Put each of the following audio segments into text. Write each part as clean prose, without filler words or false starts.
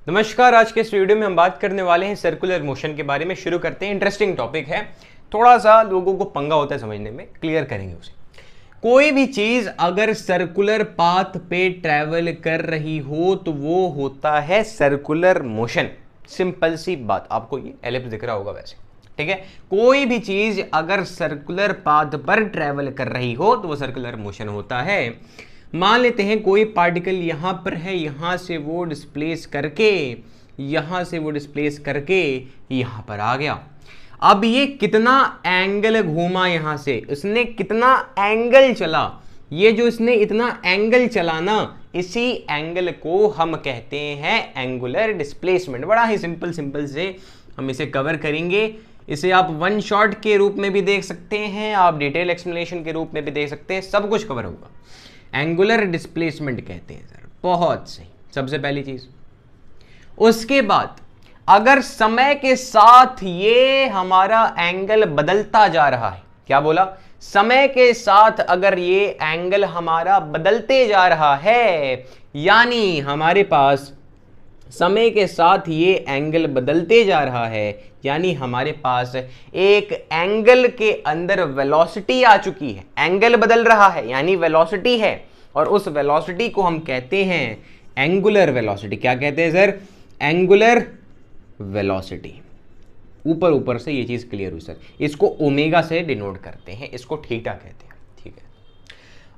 नमस्कार। आज के इस वीडियो में हम बात करने वाले हैं सर्कुलर मोशन के बारे में। शुरू करते हैं। इंटरेस्टिंग टॉपिक है, थोड़ा सा लोगों को पंगा होता है समझने में, क्लियर करेंगे उसे। कोई भी चीज अगर सर्कुलर पाथ पे ट्रैवल कर रही हो तो वो होता है सर्कुलर मोशन। सिंपल सी बात, आपको ये एलिप्स दिख रहा होगा वैसे, ठीक है। कोई भी चीज अगर सर्कुलर पाथ पर ट्रैवल कर रही हो तो वो सर्कुलर मोशन होता है। मान लेते हैं कोई पार्टिकल यहां पर है, यहां से वो डिस्प्लेस करके यहां पर आ गया। अब ये कितना एंगल घूमा, यहां से इसने कितना एंगल चला, ये जो इसने इतना एंगल चला ना, इसी एंगल को हम कहते हैं एंगुलर डिस्प्लेसमेंट। बड़ा ही सिंपल से हम इसे कवर करेंगे। इसे आप वन शॉट के रूप में भी देख सकते हैं, आप डिटेल एक्सप्लेनेशन के रूप में भी देख सकते हैं, सब कुछ कवर होगा। एंगुलर डिस्प्लेसमेंट कहते हैं सर। बहुत सही, सबसे पहली चीज। उसके बाद अगर समय के साथ ये हमारा एंगल बदलता जा रहा है, क्या बोला? समय के साथ अगर ये एंगल हमारा बदलते जा रहा है, यानी हमारे पास समय के साथ ये एंगल बदलते जा रहा है, यानी हमारे पास एक एंगल के अंदर वेलोसिटी आ चुकी है। एंगल बदल रहा है यानी वेलोसिटी है, और उस वेलोसिटी को हम कहते हैं एंगुलर वेलोसिटी। क्या कहते हैं सर? Angular velocity. ऊपर से ये चीज क्लियर हुई सर। इसको ओमेगा से डिनोट करते हैं, इसको थीटा कहते हैं, ठीक है।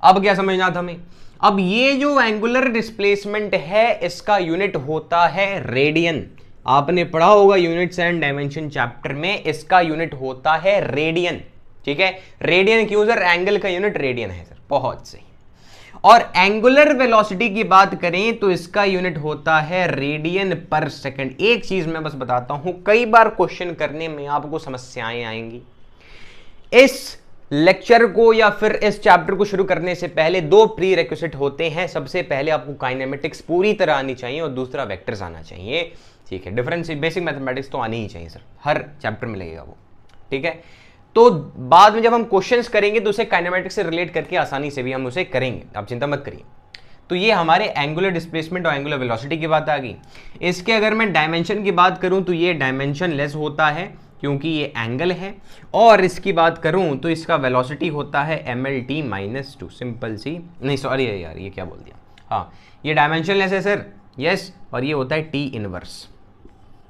अब क्या समझना था हमें? अब ये जो एंगुलर डिस्प्लेसमेंट है इसका यूनिट होता है रेडियन। आपने पढ़ा होगा यूनिट्स एंड डायमेंशन चैप्टर में, इसका यूनिट होता है रेडियन, ठीक है। रेडियन क्यों सर? एंगल का यूनिट रेडियन है सर। बहुत सही। और एंगुलर वेलोसिटी की बात करें तो इसका यूनिट होता है रेडियन पर सेकंड। एक चीज मैं बस बताता हूं, कई बार क्वेश्चन करने में आपको समस्याएं आएंगी। इस लेक्चर को या फिर इस चैप्टर को शुरू करने से पहले दो प्री रिक्विजिट होते हैं। सबसे पहले आपको काइनेमेटिक्स पूरी तरह आनी चाहिए और दूसरा वेक्टर्स आना चाहिए, ठीक है। डिफरेंस बेसिक मैथमेटिक्स तो आनी ही चाहिए सर, हर चैप्टर में लगेगा वो, ठीक है। तो बाद में जब हम क्वेश्चंस करेंगे तो उसे काइनेमेटिक्स से रिलेट करके आसानी से भी हम उसे करेंगे, आप चिंता मत करिए। तो ये हमारे एंगुलर डिस्प्लेसमेंट और एंगुलर वेलोसिटी की बात आ गई। इसके अगर मैं डायमेंशन की बात करूं तो ये डायमेंशन लेस होता है क्योंकि ये एंगल है, और इसकी बात करूं तो इसका वेलोसिटी होता है mlt-2। सिंपल सी, नहीं सॉरी यार ये क्या बोल दिया, हाँ ये डायमेंशन लेस है सर, यस। और ये होता है t इनवर्स,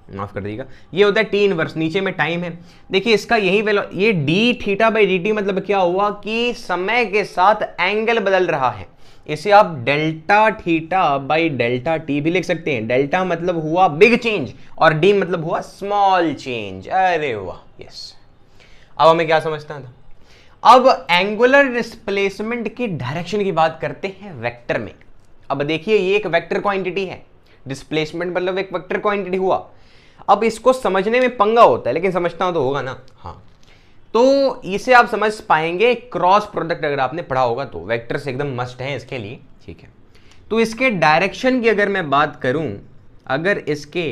माफ कर दीजिएगा, ये होता है t इनवर्स। नीचे में टाइम है, देखिए इसका यही ये d थीटा बाई dt मतलब क्या हुआ कि समय के साथ एंगल बदल रहा है। इसे आप delta theta by delta T भी लिख सकते हैं। डेल्टा मतलब हुआ बिग चेंज और डी मतलब हुआ स्मॉल चेंज। अरे वाह, यस। अब हमें क्या समझना था? अब एंगुलर डिस्प्लेसमेंट की डायरेक्शन की बात करते हैं वेक्टर में। अब देखिए ये एक वेक्टर क्वांटिटी है, डिस्प्लेसमेंट मतलब एक वेक्टर क्वांटिटी हुआ। अब इसको समझने में पंगा होता है, लेकिन समझना तो होगा ना, हाँ। तो इसे आप समझ पाएंगे क्रॉस प्रोडक्ट अगर आपने पढ़ा होगा तो। वेक्टर्स एकदम मस्ट हैं इसके लिए, ठीक है। तो इसके डायरेक्शन की अगर मैं बात करूं, अगर इसके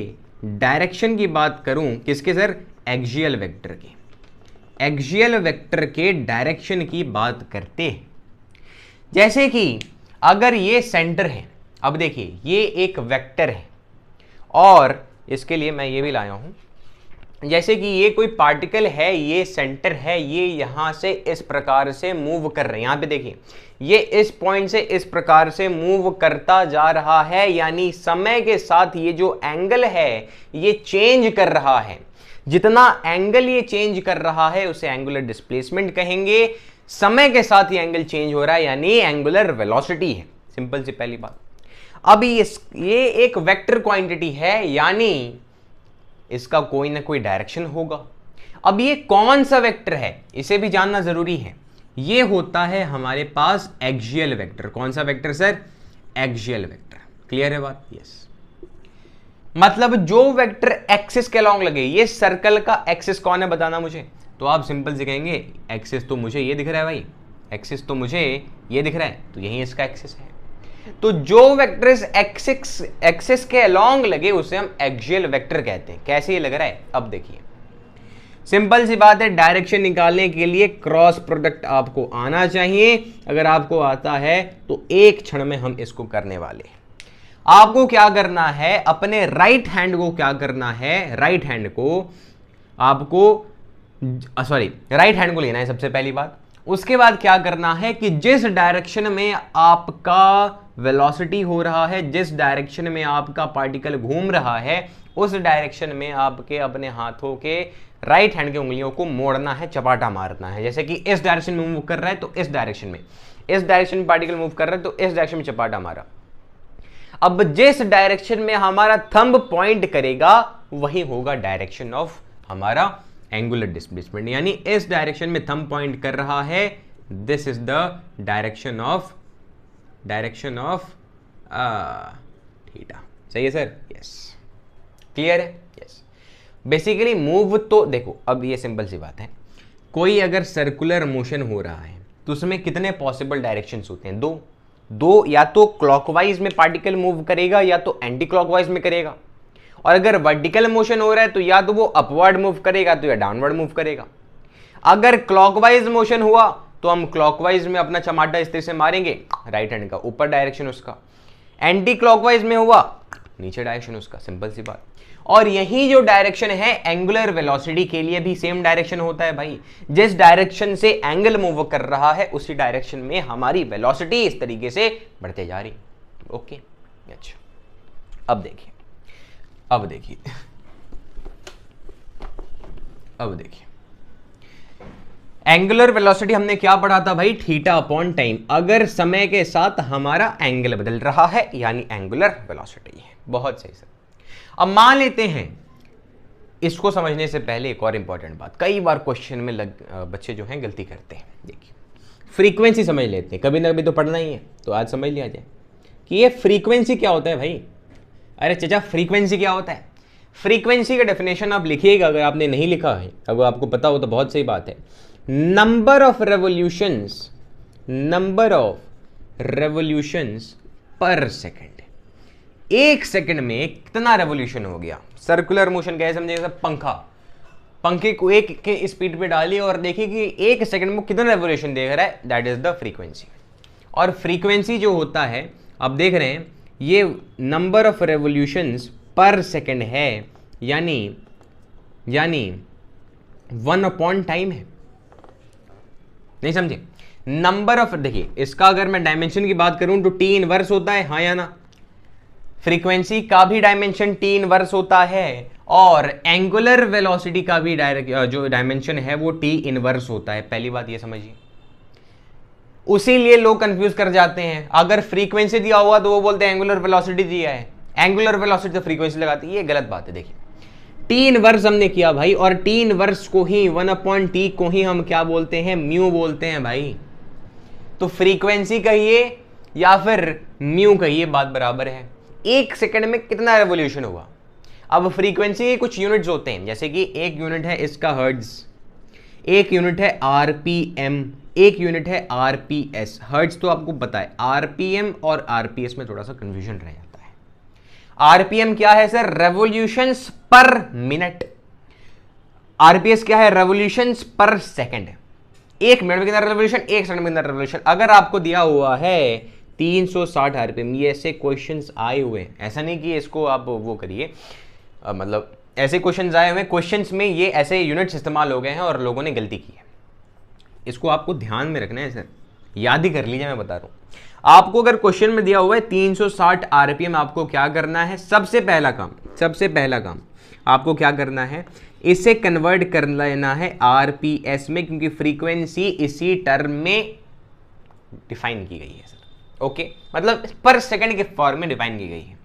डायरेक्शन की बात करूं, किसके सर? एक्सियल वेक्टर के। एक्सियल वेक्टर के डायरेक्शन की बात करते हैं। जैसे कि अगर ये सेंटर है, अब देखिए ये एक वेक्टर है, और इसके लिए मैं ये भी लाया हूं, जैसे कि ये कोई पार्टिकल है, ये सेंटर है, ये यहां से इस प्रकार से मूव कर रहे हैं। यहां पे देखिए ये इस पॉइंट से इस प्रकार से मूव करता जा रहा है, यानी समय के साथ ये जो एंगल है ये चेंज कर रहा है। जितना एंगल ये चेंज कर रहा है उसे एंगुलर डिस्प्लेसमेंट कहेंगे। समय के साथ ये एंगल चेंज हो रहा है यानी एंगुलर वेलोसिटी है। सिंपल सी पहली बात। अब ये एक वेक्टर क्वांटिटी है, यानी इसका कोई ना कोई डायरेक्शन होगा। अब ये कौन सा वेक्टर है इसे भी जानना जरूरी है। ये होता है हमारे पास एक्सियल वेक्टर। कौन सा vector sir? Axial vector. Clear है बात? यस। मतलब जो वेक्टर एक्सिस के अलॉन्ग लगे। ये सर्कल का एक्सिस कौन है बताना मुझे, तो आप सिंपल से कहेंगे एक्सिस तो मुझे ये दिख रहा है भाई, एक्सिस तो मुझे ये दिख रहा है, तो यही इसका एक्सिस है। तो जो वेक्टर्स एक्सिस के अलॉन्ग लगे उसे हम एक्सियल वेक्टर कहते हैं। कैसे ये लग रहा है अब देखिए, सिंपल सी बात है। डायरेक्शन निकालने के लिए क्रॉस प्रोडक्ट आपको आना चाहिए। अगर आपको आता है तो एक क्षण में हम इसको करने वाले हैं। आपको क्या करना है, अपने राइट हैंड को क्या करना है, राइट हैंड को आपको सॉरी राइट हैंड को लेना है सबसे पहली बात। उसके बाद क्या करना है कि जिस डायरेक्शन में आपका वेलोसिटी हो रहा है, जिस डायरेक्शन में आपका पार्टिकल घूम रहा है, उस डायरेक्शन में आपके अपने हाथों के राइट हैंड की उंगलियों को मोड़ना है, चपाटा मारना है। जैसे कि इस डायरेक्शन में मूव कर रहा है तो इस डायरेक्शन में, इस डायरेक्शन में पार्टिकल मूव कर रहा है तो इस डायरेक्शन में चपाटा मारा। अब जिस डायरेक्शन में हमारा थंब पॉइंट करेगा वही होगा डायरेक्शन ऑफ हमारा एंगुलर डिस्प्लेसमेंट, यानी इस डायरेक्शन में थंब पॉइंट कर रहा है, this is the direction of theta. सही है सर? यस, क्लियर है? यस। बेसिकली मूव तो देखो, अब ये सिंपल सी बात है, कोई अगर सर्कुलर मोशन हो रहा है तो उसमें कितने पॉसिबल डायरेक्शंस होते हैं? दो, या तो क्लॉकवाइज में पार्टिकल मूव करेगा या तो एंटी क्लॉकवाइज में करेगा। और अगर वर्टिकल मोशन हो रहा है तो या तो वो अपवर्ड मूव करेगा तो या डाउनवर्ड मूव करेगा। अगर क्लॉकवाइज मोशन हुआ तो हम क्लॉकवाइज में अपना चमाटा इस तरह से मारेंगे, राइट हैंड का ऊपर डायरेक्शन उसका। एंटी क्लॉकवाइज में हुआ, नीचे डायरेक्शन उसका, सिंपल सी बात। और यही जो डायरेक्शन है एंगुलर वेलोसिटी के लिए भी सेम डायरेक्शन होता है भाई। जिस डायरेक्शन से एंगल मूव कर रहा है उसी डायरेक्शन में हमारी वेलोसिटी इस तरीके से बढ़ते जा रही। ओके, अच्छा, अब देखिए एंगुलर वेलोसिटी हमने क्या पढ़ा था भाई? Theta upon time. अगर समय के साथ हमारा एंगल बदल रहा है यानी एंगुलर वेलोसिटी है। बहुत सही सर। अब मान लेते हैं, इसको समझने से पहले एक और इंपॉर्टेंट बात, कई बार क्वेश्चन में बच्चे जो हैं गलती करते हैं। देखिए, फ्रीक्वेंसी समझ लेते हैं, कभी ना कभी तो पढ़ना ही है, तो आज समझ लिया जाए कि ये फ्रीक्वेंसी क्या होता है भाई। अरे चचा, फ्रीक्वेंसी क्या होता है? फ्रीक्वेंसी का डेफिनेशन आप लिखिएगा, अगर आपने नहीं लिखा है, अगर आपको पता हो तो बहुत सही बात है। नंबर ऑफ रेवोल्यूशंस पर सेकेंड। एक सेकंड में कितना रेवोल्यूशन हो गया? सर्कुलर मोशन कैसे समझिएगा? पंखे को एक के स्पीड पे डालिए और देखिए कि एक सेकंड में कितना रेवोल्यूशन देख रहा है, दैट इज द फ्रीक्वेंसी। और फ्रीक्वेंसी जो होता है, आप देख रहे हैं, ये नंबर ऑफ रेवोल्यूशंस पर सेकंड है, यानी 1 अपॉन टाइम है। नहीं समझे? नंबर ऑफ, देखिए इसका अगर मैं डायमेंशन की बात करूं तो T इनवर्स होता है, हाँ या ना? फ्रीक्वेंसी का भी डायमेंशन T इनवर्स होता है और एंगुलर वेलोसिटी का भी जो डायमेंशन है वो T इनवर्स होता है। पहली बात ये समझिए, उसीलिए लोग कंफ्यूज कर जाते हैं। अगर फ्रीक्वेंसी दिया हुआ तो वो बोलते हैं एंगुलर वेलोसिटी दिया है, एंगुलर वेलोसिटी तो फ्रीक्वेंसी लगाती है। ये गलत बात है। देखिए, T इनवर्स हमने किया भाई, और T इनवर्स को ही 1/T को ही हम क्या बोलते हैं? म्यू बोलते हैं भाई। तो फ्रीक्वेंसी कहिए या फिर म्यू कहिए, बात बराबर है। एक सेकंड में कितना रेवोल्यूशन हुआ? अब फ्रीक्वेंसी के कुछ यूनिट्स होते हैं, जैसे कि एक यूनिट है इसका हर्ट्ज, एक यूनिट है आरपीएम, एक यूनिट है आरपीएस। हर्ट्ज तो आपको पता है, आरपीएम और आरपीएस में थोड़ा सा कंफ्यूजन रह जाता है। आरपीएम क्या है सर? रेवोल्यूशंस पर मिनट। आरपीएस क्या है? रेवोल्यूशंस पर सेकंड। एक मिनट में कितना रेवोल्यूशन, एक सेकंड में कितना रेवोल्यूशन। अगर आपको दिया हुआ है 360 आरपीएम, ये ऐसे क्वेश्चंस आए हुए हैं, ऐसा नहीं कि इसको आप वो करिए, मतलब ऐसे क्वेश्चंस आए हुए हैं, क्वेश्चंस में ये ऐसे यूनिट्स इस्तेमाल हो गए हैं और लोगों ने गलती की है। इसको आपको ध्यान में रखना है सर, याद ही कर लीजिए, मैं बता रहा हूं आपको। अगर क्वेश्चन में दिया हुआ है 360 आरपीएम, आपको क्या करना है? सबसे पहला काम आपको क्या करना है? इसे कन्वर्ट कर लेना है आरपीएस में, क्योंकि फ्रीक्वेंसी इसी टर्म में डिफाइन की गई है सर। ओके, मतलब पर सेकंड के फॉर्म में डिफाइन की गई है।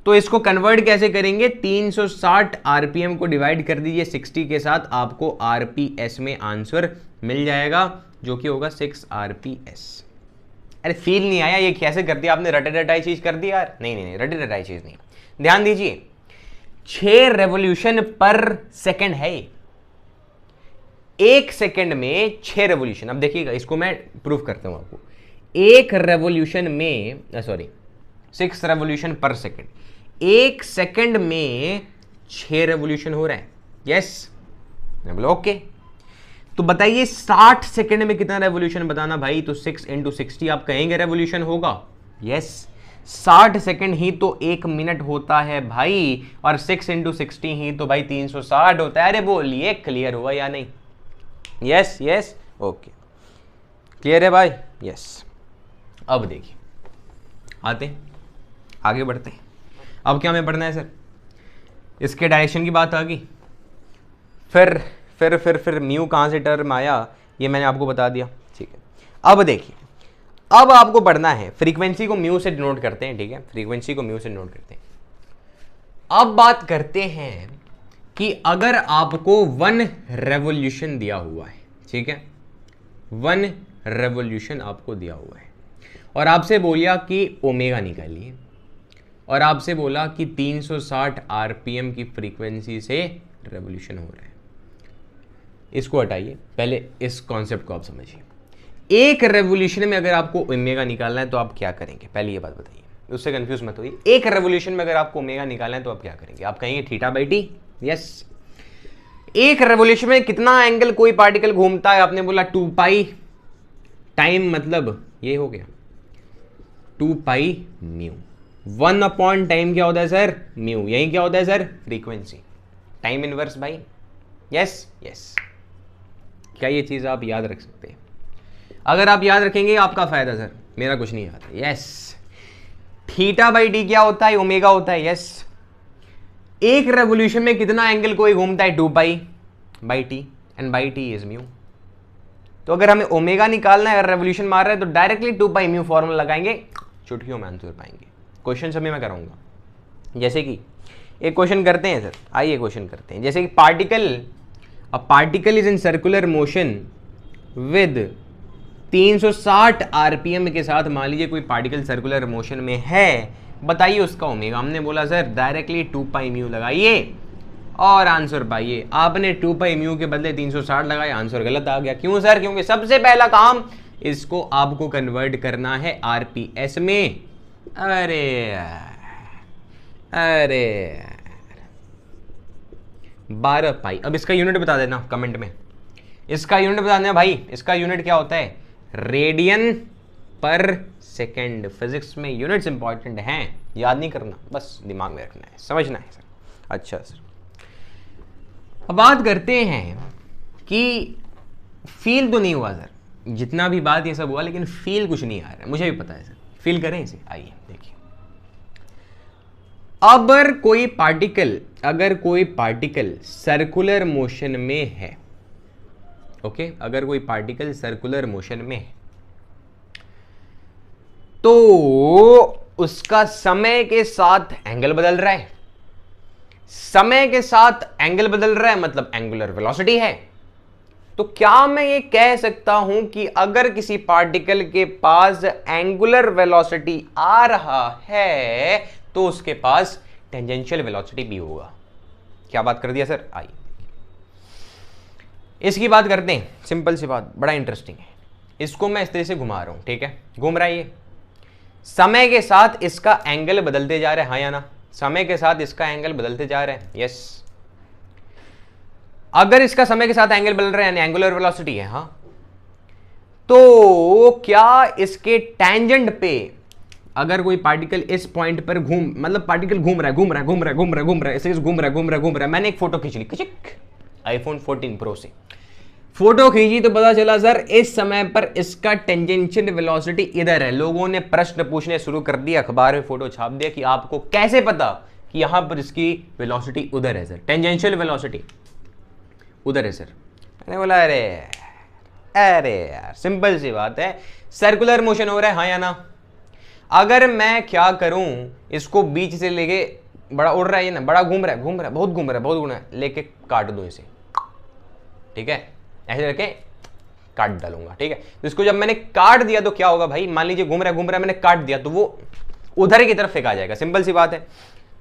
तो इसको कन्वर्ट कैसे करेंगे? 360 आरपीएम को डिवाइड कर दीजिए 60 के साथ, आपको आरपीएस में आंसर मिल जाएगा, जो कि होगा 6 आरपीएस। अरे फील नहीं आया? ये कैसे कर दिया आपने? रटे रटाई चीज कर दी यार। नहीं, रटे रटाई चीज नहीं। ध्यान दीजिए, 6 रेवोल्यूशन पर सेकंड है। एक सेकंड में 6 रेवोल्यूशन। अब देखिएगा, इसको मैं प्रूफ करता हूं आपको। एक रेवोल्यूशन में 6 रेवोल्यूशन पर सेकंड, एक सेकंड में 6 रेवोल्यूशन हो रहा है। यस, बोलो ओके। तो बताइए 60 सेकंड में कितना रेवोल्यूशन बताना भाई? तो 6 × 60 आप कहेंगे रेवोल्यूशन होगा। यस, 60 सेकंड ही तो 1 मिनट होता है भाई, और 6 × 60 ही तो भाई 360 होता है। अरे बोलिए क्लियर हुआ या नहीं? यस यस ओके, क्लियर है भाई? यस। अब देखिए आते आगे बढ़ते हैं। अब क्या हमें पढ़ना है सर? इसके डायरेक्शन की बात आ गई, फिर म्यू कहाँ से टर्म आया ये मैंने आपको बता दिया, ठीक है। अब देखिए, अब आपको पढ़ना है, फ्रीक्वेंसी को म्यू से डिनोट करते हैं, ठीक है, फ्रीक्वेंसी को म्यू से डिनोट करते हैं। अब बात करते हैं कि अगर आपको 1 रेवोल्यूशन दिया हुआ है, ठीक है, 1 रेवोल्यूशन आपको दिया हुआ है, और आपसे बोलिया कि ओमेगा निकालिए, और आपसे बोला कि 360 आरपीएम की फ्रीक्वेंसी से रेवोल्यूशन हो रहा है। इसको हटाइए, पहले इस कॉन्सेप्ट को आप समझिए। एक रेवोल्यूशन में अगर आपको ओमेगा निकालना है तो आप क्या करेंगे? पहले ये बात बताइए, उससे कंफ्यूज मत होइए। एक रेवोल्यूशन में अगर आपको ओमेगा निकालना है तो आप क्या करेंगे? आप कहेंगे θ/t। यस, एक रेवोल्यूशन में कितना एंगल कोई पार्टिकल घूमता है? आपने बोला 2π टाइम, मतलब ये हो गया 2π म्यू। 1/टाइम क्या होता है सर? म्यू। यही क्या होता है सर? फ्रीक्वेंसी, टाइम इनवर्स भाई। यस यस, क्या ये चीज आप याद रख सकते हैं? अगर आप याद रखेंगे आपका फायदा सर, मेरा कुछ नहीं याद है। यस, θ/t क्या होता है? ओमेगा होता है। यस, एक रेवोल्यूशन में कितना एंगल कोई घूमता है? 2π/t, and t is mu. तो अगर हमें ओमेगा निकालना है, अगर रेवोल्यूशन मार रहा है, तो डायरेक्टली 2π म्यू फॉर्मूला लगाएंगे, चुटकियों में आंसर पाएंगे। क्वेश्चन समय मैं कराऊंगा, जैसे कि एक क्वेश्चन करते हैं सर, आइए क्वेश्चन करते हैं। जैसे कि particle is in circular motion with 360 RPM के साथ, मान लीजिए कोई पार्टिकल सर्कुलर मोशन में है, बताइए उसका ओमेगा। हमने बोला सर डायरेक्टली 2π म्यू लगाइए और आंसर पाइए। आपने 2π म्यू के बदले 360 लगाया, आंसर गलत आ गया। क्यों सर? क्योंकि सबसे पहला काम इसको आपको कन्वर्ट करना है आरपीएस में। अरे यार 12π। अब इसका यूनिट बता देना कमेंट में, इसका यूनिट बता देना भाई। इसका यूनिट क्या होता है? रेडियन पर सेकेंड। फिजिक्स में यूनिट्स इंपॉर्टेंट हैं, याद नहीं करना, बस दिमाग में रखना है, समझना है सर। अच्छा सर, अब बात करते हैं कि फील तो नहीं हुआ सर, जितना भी बात ये सब हुआ, लेकिन फील कुछ नहीं आ रहा है, मुझे भी पता है सर। फील करें इसे, आइए देखिए। अगर कोई पार्टिकल सर्कुलर मोशन में है, ओके, अगर कोई पार्टिकल सर्कुलर मोशन में है, तो उसका समय के साथ एंगल बदल रहा है। समय के साथ एंगल बदल रहा है मतलब एंगुलर वेलोसिटी है। तो क्या मैं ये कह सकता हूं कि अगर किसी पार्टिकल के पास एंगुलर वेलोसिटी आ रहा है तो उसके पास टेंजेंशियल वेलोसिटी भी होगा? क्या बात कर दिया सर? आइए इसकी बात करते हैं, सिंपल सी बात, बड़ा इंटरेस्टिंग है। इसको मैं इस तरह से घुमा रहा हूं, ठीक है, घूम रहा है ये। समय के साथ इसका एंगल बदलते जा रहा है, हाँ या ना? समय के साथ इसका एंगल बदलते जा रहा है, यस। अगर इसका समय के साथ एंगल बदल रहा है यानी एंगुलर वेलोसिटी है, हाँ, तो क्या इसके टेंजेंट पे अगर कोई पार्टिकल इस पॉइंट पर मतलब पार्टिकल घूम रहा है, ऐसे घूम रहा है, मैंने एक फोटो खींच ली, आईफोन 14 प्रो से फोटो खींची तो पता चला सर इस समय पर इसका टेंजेंशियल वेलोसिटी इधर है। लोगों ने प्रश्न पूछने शुरू कर दिया, अखबार में फोटो छाप दिया कि आपको कैसे पता कि यहां पर इसकी वेलोसिटी उधर है सर, टेंजेंशियल वेलोसिटी उधर है सर। मैंने बोला अरे यार सिंपल सी बात है, सर्कुलर मोशन हो रहा है, हाँ या ना? अगर मैं क्या करूं, इसको बीच से लेके बड़ा उड़ रहा है ये ना, बड़ा घूम रहा है, बहुत घूम रहा है, लेके काट दो इसे, ठीक है, ऐसे रखे काट डालूंगा, ठीक है। तो इसको जब मैंने काट दिया तो क्या होगा भाई? मान लीजिए घूम रहा है, मैंने काट दिया तो वो उधर की तरफ फेंका जाएगा, सिंपल सी बात है।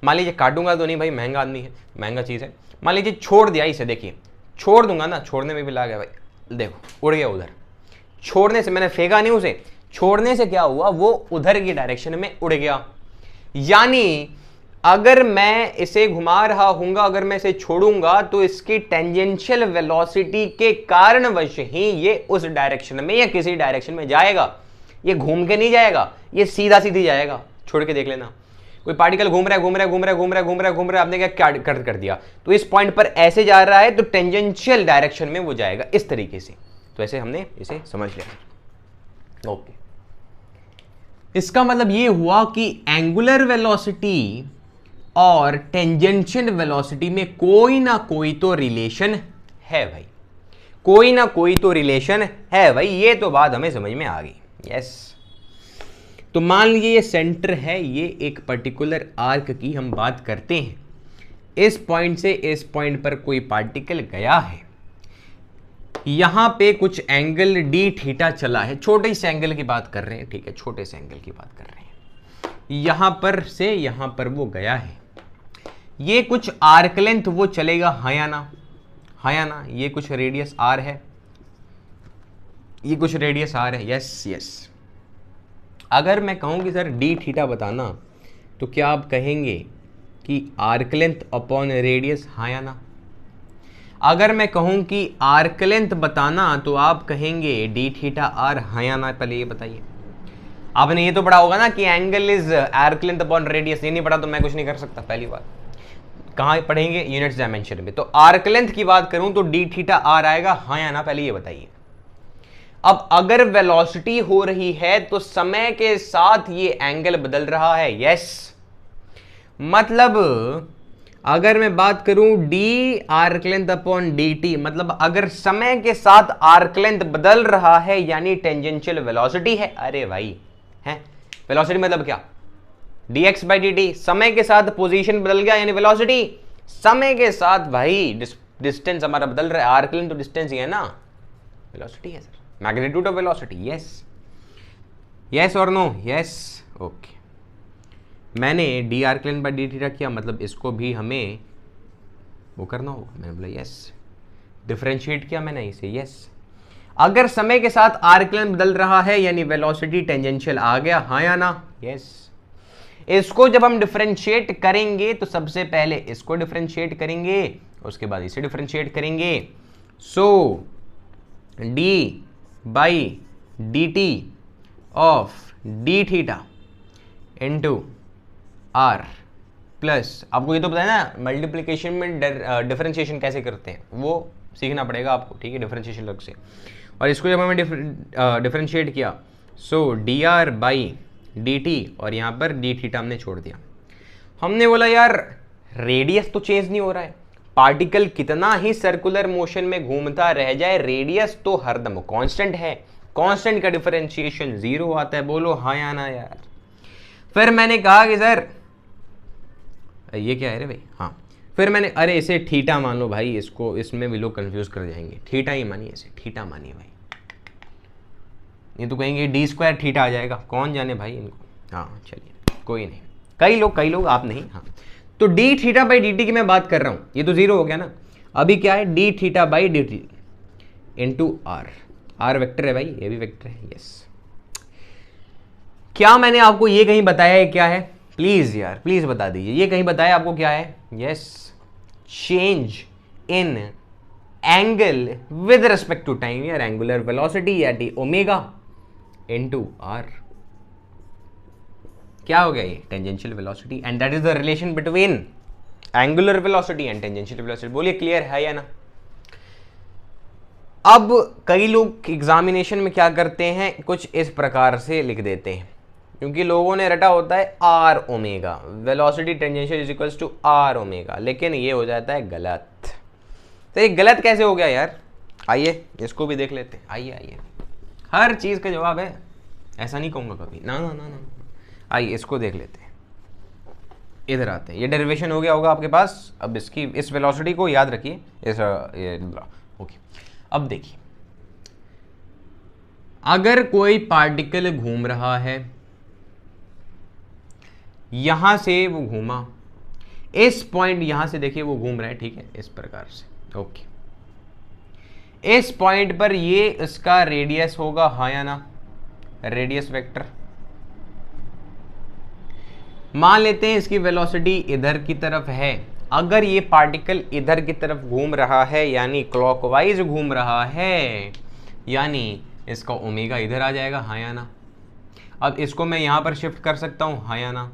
मान लीजिए काटूंगा तो नहीं भाई, महंगा आदमी है, महंगा चीज है। मान लीजिए छोड़ दिया इसे, देखिए छोड़ दूंगा ना, छोड़ने में भी ला गया भाई, देखो उड़ गया उधर। छोड़ने से, मैंने फेंका नहीं उसे, छोड़ने से क्या हुआ, वो उधर की डायरेक्शन में उड़ गया। यानी अगर मैं इसे घुमा रहा हूंगा, अगर मैं इसे छोड़ूंगा तो इसकी टेंजेंशियल वेलोसिटी के कारणवश ही ये उस डायरेक्शन में या किसी डायरेक्शन में जाएगा। ये घूम के नहीं जाएगा, ये सीधा सीधी जाएगा। छोड़ के देख लेना। कोई पार्टिकल घूम रहा है, आपने क्या कर दिया, तो इस पॉइंट पर ऐसे जा रहा है तो टेंजेंशियल डायरेक्शन में वो जाएगा इस तरीके से। तो ऐसे हमने इसे समझ लिया। ओके, इसका मतलब ये हुआ कि एंगुलर वेलोसिटी और टेंजेंशियल वेलोसिटी में कोई ना कोई तो रिलेशन है भाई, कोई ना कोई तो रिलेशन है भाई। ये तो बात हमें समझ में आ गई। यस, तो मान लीजिए ये सेंटर है, ये एक पर्टिकुलर आर्क की हम बात करते हैं। इस पॉइंट से इस पॉइंट पर कोई पार्टिकल गया है, यहां पे कुछ एंगल डी थीटा चला है, छोटे से एंगल की बात कर रहे हैं, ठीक है, छोटे से एंगल की बात कर रहे हैं। यहां पर से यहां पर वो गया है, ये कुछ आर्क लेंथ वो चलेगा, हाँ या ना, हाँ या ना। ये कुछ रेडियस आर है, ये कुछ रेडियस आर है। Yes yes. अगर मैं कहूं कि सर डी थीटा बताना, तो क्या आप कहेंगे कि आर्क लेंथ अपॉन रेडियस, हाँ या ना। अगर मैं कहूं कि आर्क लेंथ बताना, तो आप कहेंगे डी थीटा आर, हाँ या ना। पहले ये बताइए, आपने ये तो पढ़ा होगा ना कि angle is arc length upon radius. ये नहीं पढ़ा तो मैं कुछ नहीं कर सकता। पहली बात कहाँ पढ़ेंगे, यूनिट्स डायमेंशन में। तो आर्क लेंथ की बात करूं तो डी थीटा आर आएगा, हाँ या ना, पहले ये बताइए। अब अगर वेलोसिटी हो रही है तो समय के साथ ये एंगल बदल रहा है। यस, मतलब अगर मैं बात करूं D arc length upon D T, मतलब अगर समय के साथ आर्क लेंथ बदल रहा है यानी टेंजेंशियल वेलोसिटी है। अरे भाई है, वेलोसिटी मतलब क्या, dx by dt, समय के साथ पोजीशन बदल गया यानी वेलोसिटी। समय के साथ भाई डिस्टेंस हमारा बदल रहा है, आर्क लेंथ तो डिस्टेंस ही है ना, वेलोसिटी है sir, magnitude of velocity. Yes yes और नो, यस ओके। मैंने D arc length bye D theta किया, मतलब इसको भी हमें वो करना होगा। मैंने बोला यस, डिफरेंशिएट किया मैंने इसे। यस, अगर समय के साथ आर्क लेंथ बदल रहा है यानी वेलोसिटी टेंजेंशियल आ गया, हाँ या ना। यस, इसको जब हम डिफरेंशिएट करेंगे तो सबसे पहले इसको डिफरेंशिएट करेंगे, उसके बाद इसे डिफरेंशिएट करेंगे। So d by D t of d theta into r plus, आपको ये तो पता है ना मल्टीप्लीकेशन में डिफरेंशिएशन कैसे करते हैं, वो सीखना पड़ेगा आपको, ठीक है, डिफरेंशिएशन लग से। और इसको जब हमें डिफरेंशिएट किया, so d r by D t, और यहाँ पर डी थीटा हमने छोड़ दिया। हमने बोला यार रेडियस तो चेंज नहीं हो रहा है, पार्टिकल कितना ही सर्कुलर मोशन में घूमता रह जाए, रेडियस तो हरदम कांस्टेंट है, कांस्टेंट का डिफरेंशिएशन 0 आता है। बोलो हाँ या ना यार। फिर मैंने कहा कि सर ये क्या है रे भाई, हाँ, फिर मैंने अरे इसे थीटा मान लो भाई, इसको इसमें भी लोग कंफ्यूज कर जाएंगे, थीटा ही मानिए, इसे थीटा मानिए भाई, ये तो कहेंगे डी स्क्वायर थीटा आ जाएगा, कौन जाने भाई इनको। हाँ चलिए कोई नहीं, कई लोग आप नहीं। हाँ, तो D theta by D T की मैं बात कर रहा हूँ, ये तो 0 हो गया ना। अभी क्या है, D theta by D T into R, R vector है भाई, ये भी वेक्टर है। यस, क्या मैंने आपको ये कहीं बताया है क्या है, प्लीज यार प्लीज बता दीजिए, ये कहीं बताया आपको क्या है। Yes, change in angle with respect to time, यार एंगुलर वेलोसिटी या डी ओमेगा इनटू आर, क्या हो गया ये, tangential velocity, and that is the relation between angular velocity and tangential velocity. बोलिए क्लियर है या ना। अब कई लोग एग्जामिनेशन में क्या करते हैं, कुछ इस प्रकार से लिख देते हैं, क्योंकि लोगों ने रटा होता है R omega, velocity tangential is equals to R omega, लेकिन ये हो जाता है गलत। तो ये गलत कैसे हो गया यार, आइए इसको भी देख लेते हैं। आइए, हर चीज का जवाब है, ऐसा नहीं कहूंगा कभी, ना ना ना ना। आइए इसको देख लेते हैं, इधर आते हैं। ये डेरिवेशन हो गया होगा आपके पास। अब इसकी इस वेलोसिटी को याद रखिए, इस ओके। अब देखिए, अगर कोई पार्टिकल घूम रहा है, यहां से वो घूमा, इस पॉइंट यहां से देखिए वो घूम रहा है, ठीक है, इस प्रकार से। ओके, इस पॉइंट पर ये इसका रेडियस होगा, हाँ या ना, रेडियस वेक्टर। मान लेते हैं इसकी वेलोसिटी इधर की तरफ है। अगर ये पार्टिकल इधर की तरफ घूम रहा है यानी क्लॉकवाइज घूम रहा है, यानी इसका ओमेगा इधर आ जाएगा, हाँ या ना। अब इसको मैं यहां पर शिफ्ट कर सकता हूं, हाँ या ना?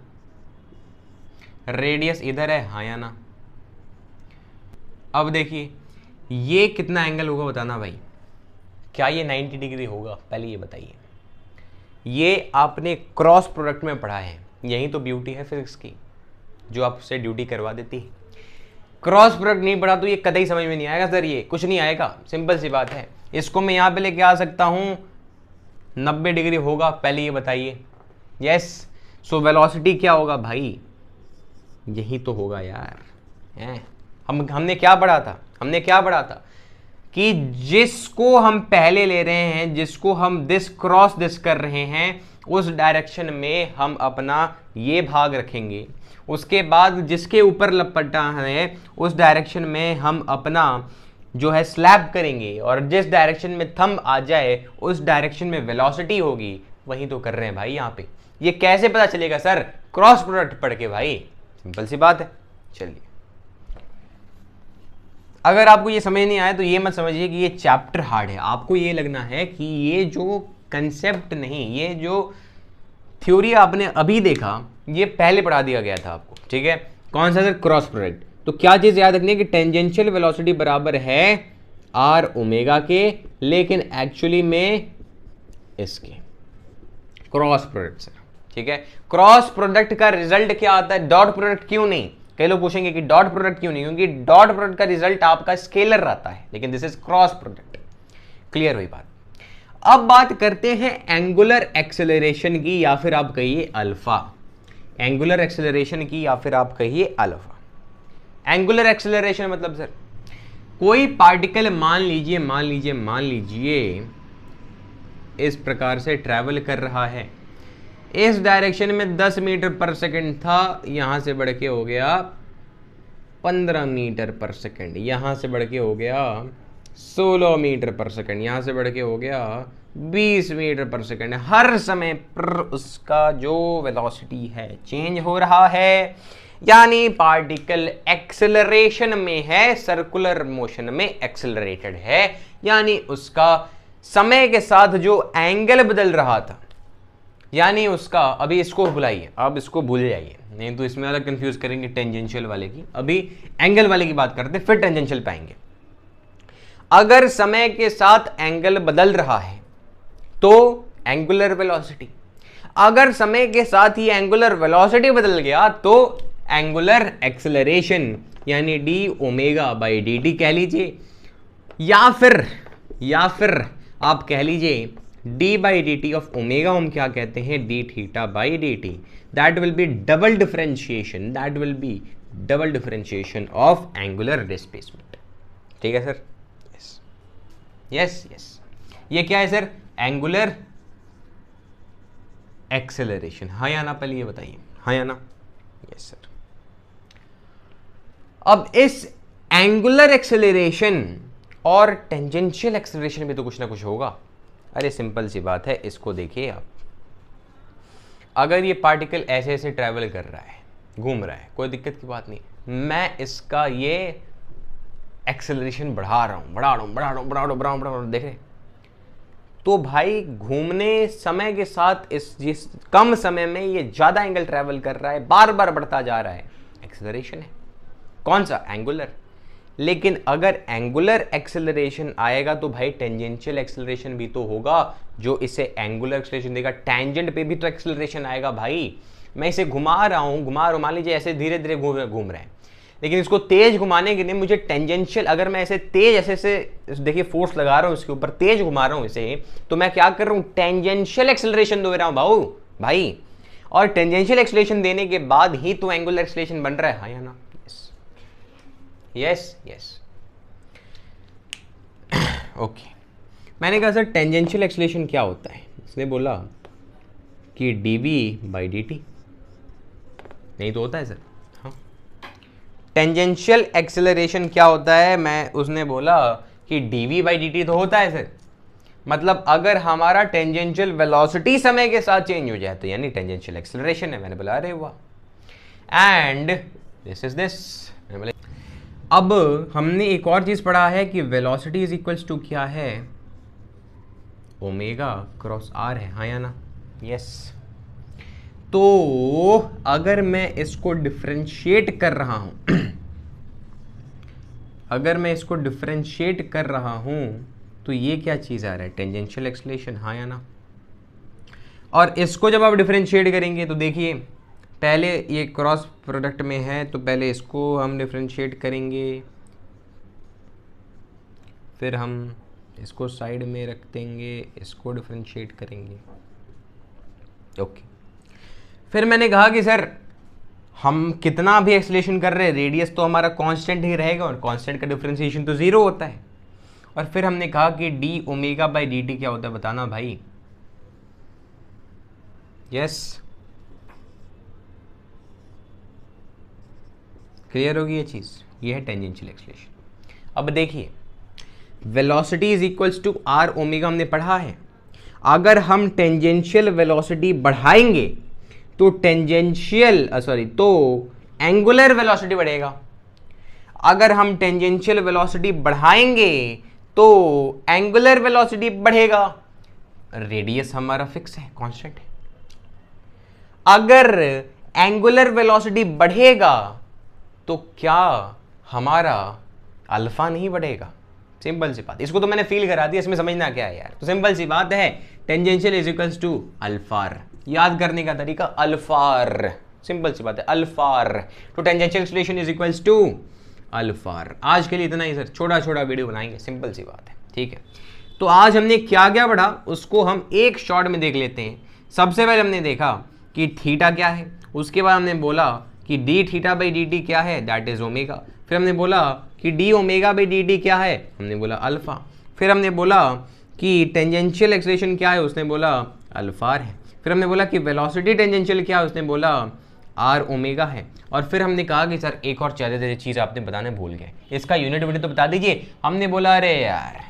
रेडियस इधर है, हाँ या ना? अब देखिए ये कितना एंगल होगा बताना भाई, क्या ये 90 डिग्री होगा? पहले ये बताइए। ये आपने क्रॉस प्रोडक्ट में पढ़ा है, यही तो ब्यूटी है फिजिक्स की, जो आपसे ड्यूटी करवा देती है। क्रॉस प्रोडक्ट नहीं पढ़ा तो ये कतई समझ में नहीं आएगा सर, ये कुछ नहीं आएगा, सिंपल सी बात है। इसको मैं यहाँ पे लेके आ सकता हूँ, 90 डिग्री होगा, पहले ये बताइए। यस, सो वेलोसिटी क्या होगा भाई? यही तो होगा यार। हमने क्या पढ़ा था? हमने क्या पढ़ा था कि जिसको हम पहले ले रहे हैं, जिसको हम दिस क्रॉस दिस कर रहे हैं, उस डायरेक्शन में हम अपना ये भाग रखेंगे। उसके बाद जिसके ऊपर लपटा है उस डायरेक्शन में हम अपना जो है स्लैब करेंगे, और जिस डायरेक्शन में थंब आ जाए उस डायरेक्शन में वेलोसिटी होगी। वही तो कर रहे हैं भाई यहाँ पे। ये कैसे पता चलेगा सर? क्रॉस प्रोडक्ट पढ़ के भाई, सिंपल सी बात है। चलिए, अगर आपको ये समझ नहीं आया तो ये मत समझिए कि ये चैप्टर हार्ड है। आपको ये लगना है कि ये जो कंसेप्ट नहीं, ये जो थ्योरी आपने अभी देखा, ये पहले पढ़ा दिया गया था आपको, ठीक है? कौन सा सर? Cross product. तो क्या चीज याद रखनी है कि टेंजेंशियल वेलोसिटी बराबर है आर ओमेगा के, लेकिन एक्चुअली में इसके क्रॉस प्रोडक्ट सर, ठीक है? क्रॉस प्रोडक्ट का रिजल्ट क्या आता है? डॉट प्रोडक्ट क्यों नहीं? कई लोग पूछेंगे कि डॉट प्रोडक्ट क्यों नहीं, क्योंकि डॉट प्रोडक्ट का रिजल्ट आपका स्केलर आता है, लेकिन this is cross product. Clear हुई बात? अब बात करते हैं एंगुलर एक्सेलरेशन की, या फिर आप कहिए अल्फा। एंगुलर एक्सेलरेशन की या फिर आप कहिए अल्फा। एंगुलर एक्सेलरेशन मतलब सर, कोई पार्टिकल मान लीजिए इस प्रकार से ट्रैवल कर रहा है, इस डायरेक्शन में 10 मीटर पर सेकंड था, यहां से बढ़ के हो गया 15 मीटर पर सेकंड, यहां से बढ़ के हो गया 16 मीटर पर सेकंड, यहां से बढ़ के हो गया 20 मीटर पर सेकंड। हर समय पर उसका जो वेलोसिटी है चेंज हो रहा है, यानी पार्टिकल एक्सेलरेशन में है, सर्कुलर मोशन में एक्सेलरेटेड है, यानी उसका समय के साथ जो एंगल बदल रहा था, यानी उसका, अभी इसको बुलाइए, अब इसको भूल जाइए, नहीं तो इसमें अलग कंफ्यूज करेंगे टेंजेंशियल वाले की। अभी एंगल वाले की बात करते, फिर टेंजेंशियल पाएंगे। अगर समय के साथ एंगल बदल रहा है तो एंगुलर वेलोसिटी, अगर समय के साथ ही एंगुलर वेलोसिटी बदल गया तो एंगुलर एक्सेलरेशन, यानी D omega by D T कह लीजिए, या फिर आप कह लीजिए D by D t of omega हम क्या कहते हैं? D theta by D T. That will be double differentiation of angular displacement. ठीक है सर? यस। ये क्या है सर? Angular acceleration. हाँ या ना? पहले ये बताइए, हाँ या ना? Yes sir. अब इस एंगुलर एक्सेलरेशन और टेंजेंशियल एक्सेलरेशन में तो कुछ ना कुछ होगा। अरे सिंपल सी बात है, इसको देखिए आप, अगर ये पार्टिकल ऐसे ऐसे ट्रैवल कर रहा है, घूम रहा है, कोई दिक्कत की बात नहीं, मैं इसका ये एक्सेलरेशन बढ़ा रहा हूं, देख रहे? तो भाई घूमने समय के साथ जिस कम समय में ये ज्यादा एंगल ट्रैवल कर रहा है, बार बार बढ़ता जा रहा है, एक्सेलरेशन है। कौन सा? एंगुलर। लेकिन अगर एंगुलर एक्सेलरेशन आएगा तो भाई टेंजेंशियल एक्सेलरेशन भी तो होगा, जो इसे एंगुलर एक्सेलरेशन देगा। टैंजेंट पे भी तो एक्सेलरेशन आएगा भाई। मैं इसे घुमा रहा हूं, मान लीजिए ऐसे धीरे धीरे घूम रहे हैं, लेकिन इसको तेज घुमाने के लिए मुझे टेंजेंशियल, अगर मैं ऐसे तेज ऐसे देखिए फोर्स लगा रहा हूं इसके ऊपर, तेज घुमा रहा हूं इसे, तो मैं क्या कर रहा हूं? टेंजेंशियल एक्सेलरेशन दे रहा हूं भाई। और टेंजेंशियल एक्सेलरेशन देने के बाद ही तो एंगुलर एक्सेलरेशन बन रहा है। हाँ या ना? यस। ओके, मैंने कहा सर टेंजेंशियल एक्सेलरेशन क्या होता है? इसने बोला कि dv बाई dt। नहीं तो होता है सर? हाँ। टेंजेंशियल एक्सेलरेशन क्या होता है? उसने बोला कि dv बाई dt तो होता है सर। मतलब अगर हमारा टेंजेंशियल वेलोसिटी समय के साथ चेंज हो जाए तो यानी टेंजेंशियल एक्सेलरेशन है। मैंने बोला अरे वाह। And this is this. अब हमने एक और चीज पढ़ा है कि वेलोसिटी इज इक्वल्स टू क्या है? ओमेगा क्रॉस आर है। हाँ या ना? यस। तो अगर मैं इसको डिफरेंशिएट कर रहा हूं अगर मैं इसको डिफरेंशिएट कर रहा हूं तो ये क्या चीज आ रहा है, टेंजेंशियल एक्सेलरेशन, हाँ या ना। और इसको जब आप डिफरेंशिएट करेंगे तो देखिए पहले ये क्रॉस प्रोडक्ट में है तो पहले इसको हम डिफरेंशिएट करेंगे, फिर हम इसको साइड में रख देंगे, इसको डिफरेंशिएट करेंगे। ओके, फिर मैंने कहा कि सर हम कितना भी एक्सेलरेशन कर रहे हैं रेडियस तो हमारा कांस्टेंट ही रहेगा और कांस्टेंट का डिफरेंशिएशन तो ज़ीरो होता है। और फिर हमने कहा कि D omega by D T क्या होता है, बताना भाई। यस, क्लियर होगी ये चीज़, ये है टेंजेंशियल एक्सेलरेशन। अब देखिए velocity is equals to R omega हमने पढ़ा है। अगर हम टेंजेंशियल वेलोसिटी बढ़ाएंगे तो एंगुलर वेलोसिटी बढ़ेगा। अगर हम टेंजेंशियल वेलोसिटी बढ़ाएंगे तो एंगुलर वेलोसिटी बढ़ेगा। रेडियस हमारा फिक्स है, कांस्टेंट है। अगर एंगुलर वेलोसिटी बढ़ेगा तो क्या हमारा अल्फा नहीं बढ़ेगा? सिंपल सी बात, इसको तो मैंने फील करा दिया, इसमें समझना क्या है यार। तो सिंपल सी बात है, टेंजेंशियल इज इक्वल्स टू अल्फार। याद करने का तरीका अल्फार, सिंपल सी बात है अल्फार। तो tangential acceleration is equals to alpha r. आज के लिए इतना ही सर, छोटा छोटा वीडियो बनाएंगे, सिंपल सी बात है, ठीक है। तो आज हमने क्या क्या पढ़ा उसको हम एक शॉर्ट में देख लेते हैं। सबसे पहले हमने देखा कि थीटा क्या है, उसके बाद हमने बोला कि D theta by D T क्या है, दैट इज ओमेगा। फिर हमने बोला कि D omega by D T क्या है, हमने बोला अल्फा। फिर हमने बोला कि टेंजेंशियल एक्सेलरेशन क्या है, उसने बोला अल्फार है। फिर हमने बोला कि वेलोसिटी टेंजेंशियल क्या है, उसने बोला आर ओमेगा है। और फिर हमने कहा कि सर एक और चीज़ आपने बताने भूल गए, इसका यूनिट यूनिट तो बता दीजिए। हमने बोला अरे यार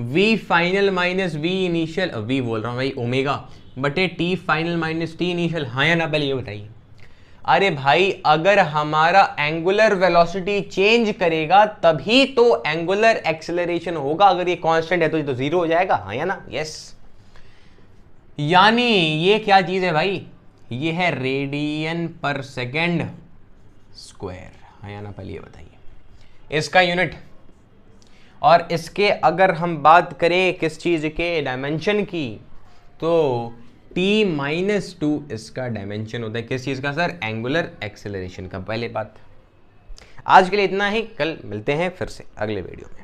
v final minus v initial, v बोल रहा हूँ भाई, ओमेगा बटे t final minus t initial, हाँ या ना, पहले ये बताइए। अरे भाई अगर हमारा एंगुलर वेलोसिटी चेंज करेगा तभी तो एंगुलर एक्सेलरेशन होगा। अगर ये कांस्टेंट है तो ये तो जीरो हो जाएगा, हाँ या ना, यस। यानी ये क्या चीज है भाई, ये है रेडियन पर सेकेंड स्क्वायर, हाँ या ना, पहले ये बताइए इसका यूनिट। और इसके अगर हम बात करें किस चीज के, डायमेंशन की, तो t-2 इसका डायमेंशन होता है किस चीज़ का सर, एंगुलर एक्सेलरेशन का। पहले बात, आज के लिए इतना ही, कल मिलते हैं फिर से अगले वीडियो में।